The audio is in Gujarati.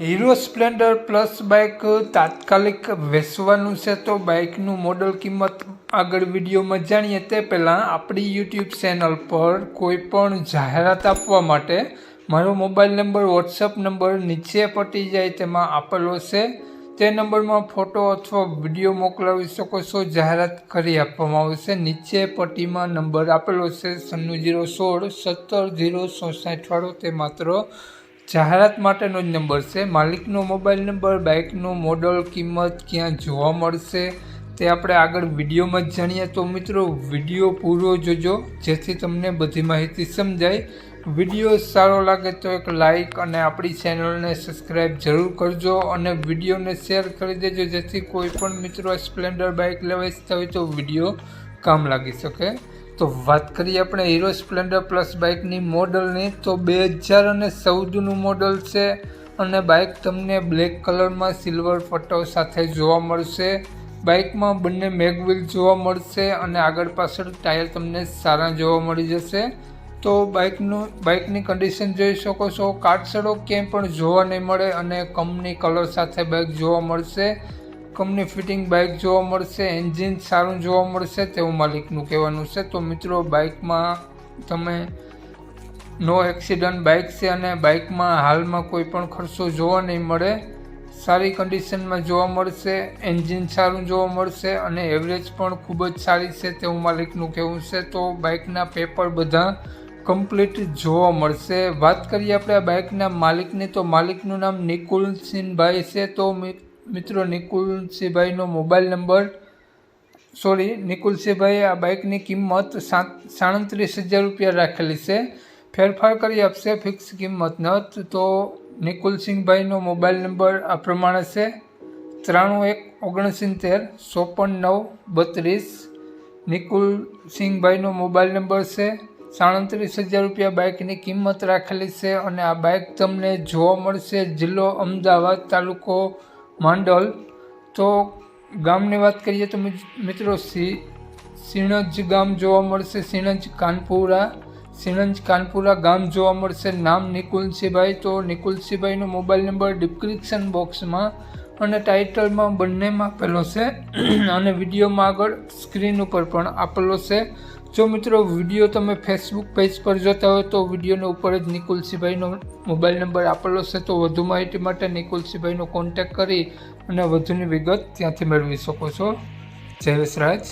હીરો સ્પ્લેન્ડર પ્લસ બાઇક તાત્કાલિક વેચવાનું છે, તો બાઇકનું મોડલ કિંમત આગળ વિડીયોમાં જાણીએ તે પહેલાં આપણી યુટ્યુબ ચેનલ પર કોઈ પણ જાહેરાત આપવા માટે મારો મોબાઈલ નંબર વોટ્સઅપ નંબર નીચે પટી જાય તેમાં આપેલો છે. તે નંબરમાં ફોટો અથવા વિડીયો મોકલાવી શકો છો. જાહેરાત કરી આપવામાં આવશે. નીચે પટ્ટીમાં નંબર આપેલો છે 9616 17 067 તે માત્ર જાહેરાત માટેનો જ નંબર છે. માલિકનો મોબાઈલ નંબર, બાઇકનું મોડલ, કિંમત ક્યાં જોવા મળશે તે આપણે આગળ વિડીયોમાં જ જાણીએ. તો મિત્રો વિડીયો પૂરો જોજો જેથી તમને બધી માહિતી સમજાય. વિડીયો સારો લાગે તો એક લાઇક અને આપણી ચેનલને સબસ્ક્રાઈબ જરૂર કરજો અને વિડીયોને શેર કરી દેજો જેથી કોઈ પણ મિત્રો સ્પ્લેન્ડર બાઇક લેવા ઈચ્છતા હોય તો વિડીયો કામ લાગી શકે. તો વાત કરીએ આપણે હીરો સ્પ્લેન્ડર પ્લસ બાઇકની મોડલની, તો 2014નું મોડલ છે અને બાઇક તમને બ્લેક કલરમાં સિલ્વર પટ્ટો સાથે જોવા મળશે. બાઇકમાં બંને મેગવ્હીલ જોવા મળશે અને આગળ પાછળ ટાયર તમને સારા જોવા મળી જશે. તો બાઇકની કન્ડિશન જોઈ શકો છો. કાટસડો ક્યાંય પણ જોવા નહીં મળે અને કંપની કલર સાથે બાઇક જોવા મળશે. કંપની ફિટિંગ બાઇક જોવા મળશે. એન્જિન સારું જોવા મળશે તેવું માલિકનું કહેવાનું છે. તો મિત્રો બાઇકમાં તમે નો એક્સિડન્ટ બાઇક છે અને બાઇકમાં હાલમાં કોઈ પણ ખર્ચો જોવા નહીં મળે. સારી કન્ડિશનમાં જોવા મળશે. એન્જિન સારું જોવા મળશે અને એવરેજ પણ ખૂબ જ સારી છે તેવું માલિકનું કહેવું છે. તો બાઇકના પેપર બધા કમ્પ્લીટ જોવા મળશે. વાત કરીએ આપણે આ બાઇકના માલિકની, તો માલિકનું નામ નિકુલસિંહભાઈ છે. તો મિત્રો નિકુલસિંહભાઈનો મોબાઈલ નંબર નિકુલસિંહભાઈએ આ બાઇકની કિંમત 37,000 રૂપિયા રાખેલી છે. ફેરફાર કરી આપશે, ફિક્સ કિંમત નથી. તો નિકુલસિંહભાઈનો મોબાઈલ નંબર આ પ્રમાણે છે 93 169 54 932. નિકુલસિંહભાઈનો મોબાઈલ નંબર છે. 37,000 રૂપિયા બાઇકની કિંમત રાખેલી છે અને આ બાઇક તમને જોવા મળશે જિલ્લો અમદાવાદ, તાલુકો માંડલ. તો ગામની વાત કરીએ તો મિત્રો સિણજ ગામ જોવા મળશે. સિણજ કાનપુરા ગામ જોવા મળશે. નામ નિકુલસિંહભાઈ. તો નિકુલસિંહભાઈનો મોબાઈલ નંબર ડિસ્ક્રિપ્શન બોક્સમાં અને ટાઇટલમાં બંનેમાં આપેલો છે અને વિડીયોમાં આગળ સ્ક્રીન ઉપર પણ આપેલો છે. જો મિત્રો વિડીયો તમે ફેસબુક પેજ પર જોતા હોય તો વિડીયોની ઉપર જ નિકુલસિંહભાઈનો મોબાઈલ નંબર આપેલો છે. તો વધુ માહિતી માટે નિકુલસિંહભાઈનો કોન્ટેક્ટ કરી અને વધુની વિગત ત્યાંથી મેળવી શકો છો. જય વસરાજ.